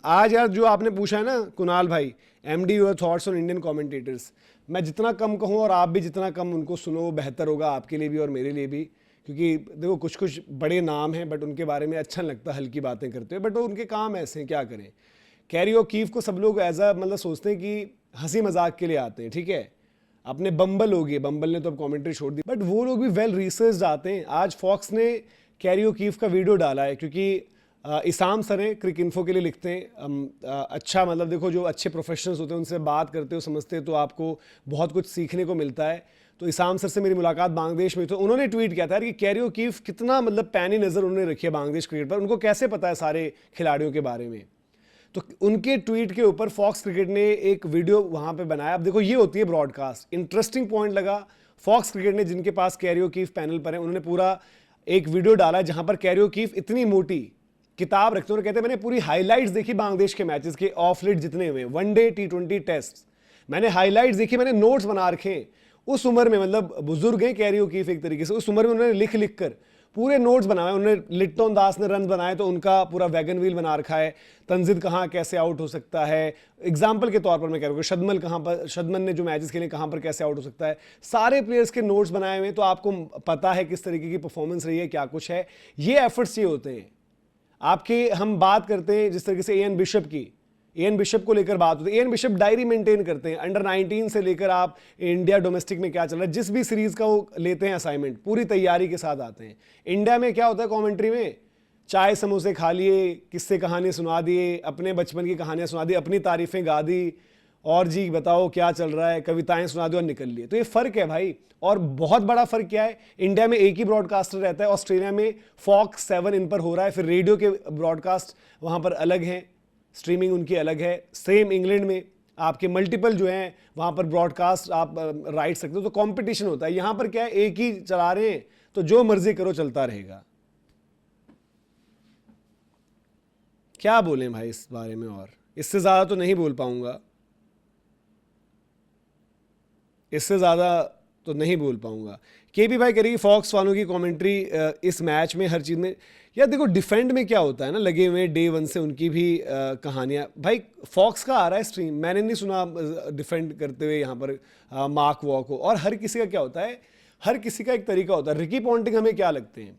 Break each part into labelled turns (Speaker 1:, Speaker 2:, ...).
Speaker 1: आज यार जो आपने पूछा है ना कुणाल भाई, MD your thoughts on Indian commentators, मैं जितना कम कहूँ और आप भी जितना कम उनको सुनो वो बेहतर होगा आपके लिए भी और मेरे लिए भी। क्योंकि देखो कुछ कुछ बड़े नाम हैं बट उनके बारे में अच्छा नहीं लगता हल्की बातें करते हुए, बट वो उनके काम ऐसे हैं, क्या करें। कैरी ओकीफ को सब लोग एज अ मतलब सोचते हैं कि हंसी मजाक के लिए आते हैं, ठीक है। अपने बम्बल हो गए, बम्बल ने तो अब कमेंट्री छोड़ दी, बट वो लोग भी वेल रिसर्च आते हैं। आज फॉक्स ने कैरी ओकीफ का वीडियो डाला है क्योंकि इसाम सर हैं, क्रिक इन्फो के लिए लिखते हैं। अच्छा मतलब देखो जो अच्छे प्रोफेशनल्स होते हैं उनसे बात करते हो समझते हो तो आपको बहुत कुछ सीखने को मिलता है। तो इसाम सर से मेरी मुलाकात बांग्लादेश में, तो उन्होंने ट्वीट किया था कि कैरी ओकीफ कितना मतलब पैनी नज़र उन्होंने रखी है बांग्लादेश क्रिकेट पर, उनको कैसे पता है सारे खिलाड़ियों के बारे में। तो उनके ट्वीट के ऊपर फॉक्स क्रिकेट ने एक वीडियो वहां पे बनाया। अब देखो ये होती है ब्रॉडकास्ट। इंटरेस्टिंग पॉइंट लगा, फॉक्स क्रिकेट ने जिनके पास कैरी ओकीफ पैनल पर है उन्होंने पूरा एक वीडियो डाला जहां पर कैरी ओकीफ इतनी मोटी किताब रखते हैं और कहते हैं मैंने पूरी हाइलाइट्स देखी बांग्लादेश के मैचेस के, ऑफ लेट जितने हुए, वनडे T20 टेस्ट, मैंने हाइलाइट्स देखी, मैंने नोट्स बना रखे हैं। उस उम्र में मतलब बुजुर्ग हैं कैरी ओकीफ एक तरीके से, उस उम्र में उन्होंने लिख लिख कर पूरे नोट्स बनाए। उन्होंने लिट्टन दास ने रन बनाए तो उनका पूरा वैगन व्हील बना रखा है। तंजिद कहाँ कैसे आउट हो सकता है, एग्जाम्पल के तौर पर मैं कह रहा हूँ, शदमल कहाँ पर, शदमल ने जो मैचेस खेले कहाँ पर कैसे आउट हो सकता है, सारे प्लेयर्स के नोट्स बनाए हुए हैं। तो आपको पता है किस तरीके की परफॉर्मेंस रही है, क्या कुछ है। ये एफर्ट्स ये होते हैं आपके। हम बात करते हैं जिस तरीके से एएन बिशप की, एएन बिशप को लेकर बात होती है। एएन बिशप डायरी मेंटेन करते हैं, अंडर 19 से लेकर आप इंडिया डोमेस्टिक में क्या चल रहा है, जिस भी सीरीज का वो लेते हैं असाइनमेंट पूरी तैयारी के साथ आते हैं। इंडिया में क्या होता है कमेंट्री में, चाय समोसे खा लिए, किस्से कहानी सुना दिए, अपने बचपन की कहानियां सुना दी, अपनी तारीफें गा दी, और जी बताओ क्या चल रहा है, कविताएं सुना दो और निकल लिए। तो ये फर्क है भाई। और बहुत बड़ा फर्क क्या है, इंडिया में एक ही ब्रॉडकास्टर रहता है, ऑस्ट्रेलिया में फॉक्स 7 इन पर हो रहा है, फिर रेडियो के ब्रॉडकास्ट वहां पर अलग हैं, स्ट्रीमिंग उनकी अलग है। सेम इंग्लैंड में आपके मल्टीपल जो हैं वहां पर ब्रॉडकास्ट आप राइट सकते हो, तो कंपटीशन होता है। यहां पर क्या है, एक ही चला रहे हैं तो जो मर्जी करो चलता रहेगा। क्या बोलें भाई इस बारे में, और इससे ज्यादा तो नहीं बोल पाऊंगा, इससे ज़्यादा तो नहीं बोल पाऊंगा। केपी भाई कह रही फॉक्स वालों की कमेंट्री इस मैच में हर चीज़ में, यार देखो डिफेंड में क्या होता है ना, लगे हुए डे वन से उनकी भी कहानियां। भाई फॉक्स का आ रहा है स्ट्रीम, मैंने नहीं सुना डिफेंड करते हुए यहाँ पर मार्क वॉक हो। और हर किसी का क्या होता है, हर किसी का एक तरीका होता है। रिकी पॉन्टिंग हमें क्या लगते हैं,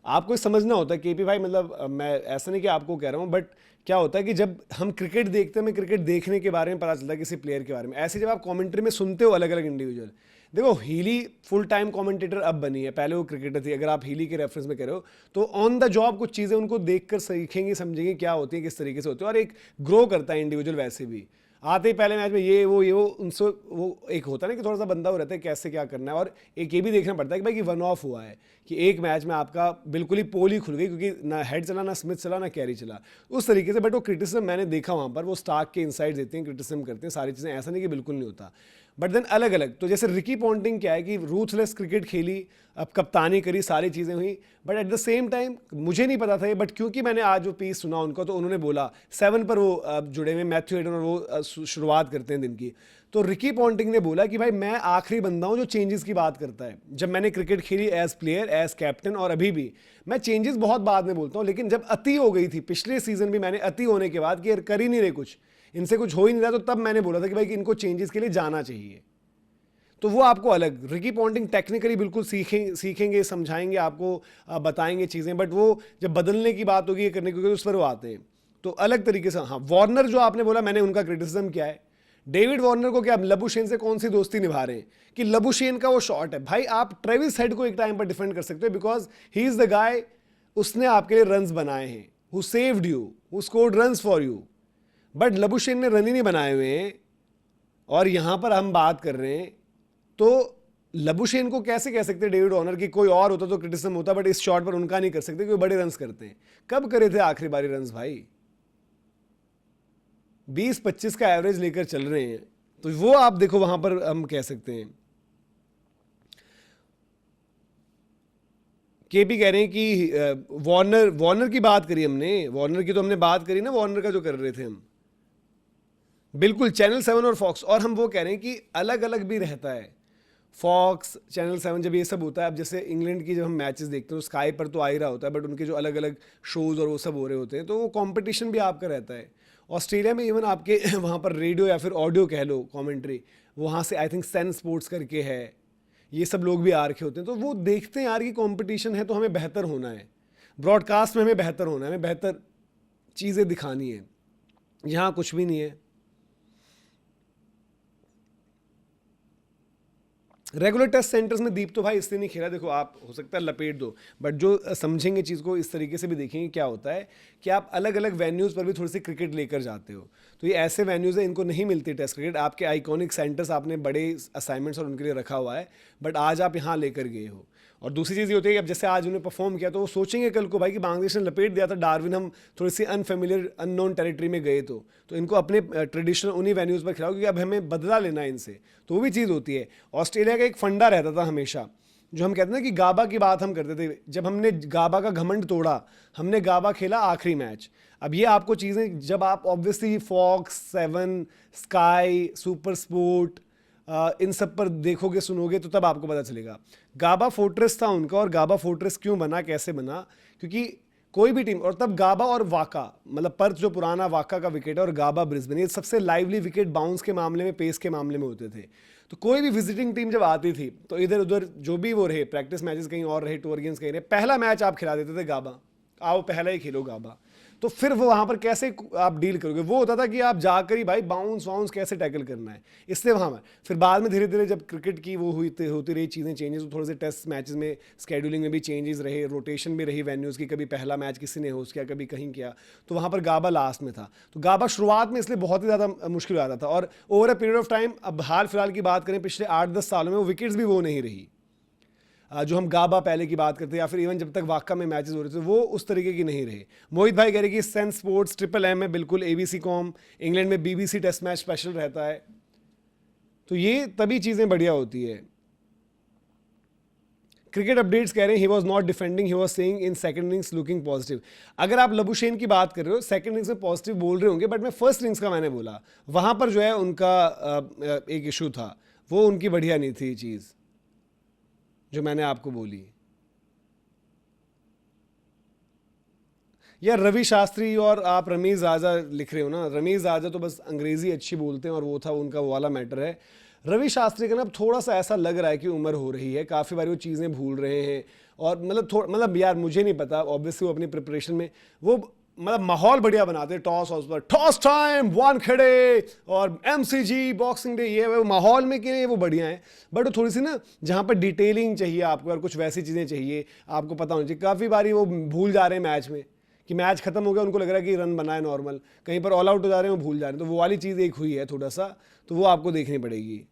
Speaker 1: आपको समझना होता है केपी भाई, मतलब मैं ऐसा नहीं कि आपको कह रहा हूँ, बट क्या होता है कि जब हम क्रिकेट देखते हैं, हमें क्रिकेट देखने के बारे में पता चलता है किसी प्लेयर के बारे में। ऐसे जब आप कमेंट्री में सुनते हो अलग अलग इंडिविजुअल, देखो हीली फुल टाइम कमेंटेटर अब बनी है, पहले वो क्रिकेटर थी। अगर आप हीली के रेफरेंस में कह रहे हो तो ऑन द जॉब कुछ चीज़ें उनको देखकर सीखेंगे, समझेंगे क्या होती है, किस तरीके से होती है, और एक ग्रो करता है इंडिविजुअल। वैसे भी आते ही पहले मैच में ये वो उनसे वो एक होता है ना कि थोड़ा सा बंदा हो रहता है कैसे क्या करना है। और एक ये भी देखना पड़ता है कि भाई कि वन ऑफ हुआ है, कि एक मैच में आपका बिल्कुल ही पोल ही खुल गई, क्योंकि ना हेड चला, ना स्मिथ चला, ना कैरी चला, उस तरीके से। बट वो क्रिटिसिज्म मैंने देखा वहाँ पर, वो स्टार्क के इनसाइड देते हैं, क्रिटिसिज्म करते हैं, सारी चीज़ें, ऐसा नहीं कि बिल्कुल नहीं होता। बट देन अलग अलग, तो जैसे रिकी पॉन्टिंग क्या है कि रूथलेस क्रिकेट खेली, अब कप्तानी करी, सारी चीज़ें हुई, but at the same time मुझे नहीं पता था ये, बट क्योंकि मैंने आज वो पीस सुना उनका, तो उन्होंने बोला 7 पर वो जुड़े हुए मैथ्यू हेडन, और वो शुरुआत करते हैं दिन की। तो रिकी पॉन्टिंग ने बोला कि भाई मैं आखिरी बंदा हूं जो चेंजेस की बात करता है। जब मैंने क्रिकेट खेली एज प्लेयर, एज कैप्टन, और अभी भी मैं चेंजेस बहुत बाद में बोलता हूं, लेकिन जब अति हो गई थी पिछले सीजन भी, मैंने अति होने के बाद कि यार कर ही नहीं रहे कुछ, इनसे कुछ हो ही नहीं रहा, तो तब मैंने बोला था कि भाई कि इनको चेंजेस के लिए जाना चाहिए। तो वो आपको अलग, रिकी पॉन्टिंग टेक्निकली बिल्कुल सीखेंगे, समझाएंगे आपको, बताएंगे चीज़ें, बट वो जब बदलने की बात होगी, ये करने की होगी, उस पर वो आते हैं तो अलग तरीके से। हाँ, वार्नर जो आपने बोला, मैंने उनका क्रिटिसिज्म किया है। डेविड वार्नर को क्या लबुशेन से कौन सी दोस्ती निभा रहे हैं कि लबुशेन का वो शॉट है। भाई आप ट्रेविस हेड को एक टाइम पर डिफेंड कर सकते हो, because he is the guy, उसने आपके लिए रन्स बनाए हैं, who saved you, who scored runs for you. But Labuschagne ने रन ही नहीं बनाए हुए हैं, और यहां पर हम बात कर रहे हैं। तो लबुशेन को कैसे कह सकते डेविड वार्नर की, कोई और होता तो क्रिटिसिज्म होता, बट इस शॉट पर उनका नहीं कर सकते क्योंकि बड़े रन्स करते हैं। कब करे थे आखिरी बारी रन्स भाई, 20-25 का एवरेज लेकर चल रहे हैं, तो वो आप देखो वहां पर हम कह सकते हैं। केपी कह रहे हैं कि वार्नर की बात करी हमने, वार्नर की तो हमने बात करी ना, वार्नर का जो कर रहे थे हम, बिल्कुल चैनल 7 और फॉक्स। और हम वो कह रहे हैं कि अलग अलग भी रहता है, फॉक्स, चैनल 7, जब ये सब होता है। अब जैसे इंग्लैंड की जब हम मैचेस देखते हैं तो स्काई पर तो आ ही रहा होता है, बट उनके जो अलग अलग शोज़ और वो सब हो रहे होते हैं, तो वो कंपटीशन भी आपका रहता है। ऑस्ट्रेलिया में इवन आपके वहाँ पर रेडियो या फिर ऑडियो कह लो कमेंट्री, वहाँ से आई थिंक सन स्पोर्ट्स करके है, ये सब लोग भी आ रखे होते हैं, तो वो देखते हैं यार कि कंपटीशन है तो हमें बेहतर होना है, ब्रॉडकास्ट में हमें बेहतर होना है, हमें बेहतर चीज़ें दिखानी है। यहाँ कुछ भी नहीं है। रेगुलर टेस्ट सेंटर्स में दीप तो भाई इसलिए नहीं खेला, देखो आप हो सकता है लपेट दो, बट जो समझेंगे चीज़ को इस तरीके से भी देखेंगे क्या होता है कि आप अलग अलग वेन्यूज़ पर भी थोड़ी सी क्रिकेट लेकर जाते हो, तो ये ऐसे वेन्यूज़ हैं इनको नहीं मिलती टेस्ट क्रिकेट, आपके आइकॉनिक सेंटर्स आपने बड़े असाइनमेंट्स और उनके लिए रखा हुआ है, बट आज आप यहाँ लेकर गए हो। और दूसरी चीज़ ये होती है कि अब जैसे आज उन्होंने परफॉर्म किया तो वो सोचेंगे कल को भाई कि बांग्लादेश ने लपेट दिया था डार्विन, हम थोड़ी सी अनफेमिलियर अननोन टेरिटरी में गए तो इनको अपने ट्रेडिशनल उन्हीं वेन्यूज़ पर खिलाओ, क्योंकि अब हमें बदला लेना है इनसे, तो वो भी चीज़ होती है। ऑस्ट्रेलिया का एक फंडा रहता था हमेशा, जो हम कहते हैं ना कि गाबा की बात हम करते थे, जब हमने गाबा का घमंड तोड़ा, हमने गाबा खेला आखिरी मैच। अब ये आपको चीज़ें जब आप obviously Fox 7 Sky Super Sport इन सब पर देखोगे सुनोगे तो तब आपको पता चलेगा। गाबा फोर्ट्रेस था उनका, और गाबा फोर्ट्रेस क्यों बना, कैसे बना, क्योंकि कोई भी टीम, और तब गाबा और वाका, मतलब पर्थ जो पुराना वाका का विकेट है और गाबा ब्रिस्बेन, ये सबसे लाइवली विकेट बाउंस के मामले में, पेस के मामले में होते थे। तो कोई भी विजिटिंग टीम जब आती थी तो इधर उधर जो भी वो रहे, प्रैक्टिस मैचेस कहीं और रहे, टूर गेम्स कहीं रहे, पहला मैच आप खिला देते थे गाबा, आओ पहला ही खेलो गाबा। तो फिर वो वहाँ पर कैसे आप डील करोगे, वो होता था कि आप जाकर ही भाई बाउंस वाउंस कैसे टैकल करना है, इसलिए वहाँ में फिर बाद में धीरे धीरे जब क्रिकेट की वो होती रही चीज़ें चेंजेस, तो थोड़े से टेस्ट मैचेस में स्केड्यूलिंग में भी चेंजेस रहे, रोटेशन भी रही वेन्यूज़ की, कभी पहला मैच किसी ने होस्ट किया, कभी कहीं किया, तो वहाँ पर गाबा लास्ट में था। तो गाबा शुरुआत में इसलिए बहुत ही ज़्यादा मुश्किल आता था, और over a period of time, अब हाल फिलहाल की बात करें पिछले 8-10 सालों में, वो विकेट्स भी वो नहीं रही जो हम गाबा पहले की बात करते हैं, या फिर इवन जब तक वाका में मैचेस हो रहे थे वो उस तरीके की नहीं रहे। मोहित भाई कह रहे कि सन स्पोर्ट्स ट्रिपल एम में बिल्कुल ABC कॉम, इंग्लैंड में BBC टेस्ट मैच स्पेशल रहता है, तो ये तभी चीज़ें बढ़िया होती है। क्रिकेट अपडेट्स कह रहे हैं he was not defending, he was saying in second innings looking positive. अगर आप लबुशेन की बात कर रहे हो सेकंड इनिंग्स में पॉजिटिव बोल रहे होंगे, बट मैं फर्स्ट इनिंग्स का मैंने बोला, वहाँ पर जो है उनका एक इशू था, वो उनकी बढ़िया नहीं थी चीज़ जो मैंने आपको बोली। यार रवि शास्त्री और आप रमीज राजा लिख रहे हो ना, रमीज राजा तो बस अंग्रेजी अच्छी बोलते हैं और वो था उनका वो वाला मैटर है। रवि शास्त्री का ना थोड़ा सा ऐसा लग रहा है कि उम्र हो रही है, काफ़ी बार वो चीज़ें भूल रहे हैं, और मतलब यार मुझे नहीं पता, ऑब्वियसली वो अपनी प्रिपरेशन में वो मतलब माहौल बढ़िया बनाते हैं, टॉस टाइम 1 खड़े और MCG बॉक्सिंग डे, ये वो माहौल में के लिए वो बढ़िया है, बट वो थोड़ी सी ना जहाँ पर डिटेलिंग चाहिए आपको और कुछ वैसी चीज़ें चाहिए आपको पता होनी चाहिए। काफ़ी बारी वो भूल जा रहे हैं मैच में कि मैच खत्म हो गया, उनको लग रहा है कि रन बना है नॉर्मल, कहीं पर ऑल आउट हो जा रहे हैं वो भूल जा रहे हैं, तो वो वाली चीज़ एक हुई है थोड़ा सा, तो वो आपको देखनी पड़ेगी।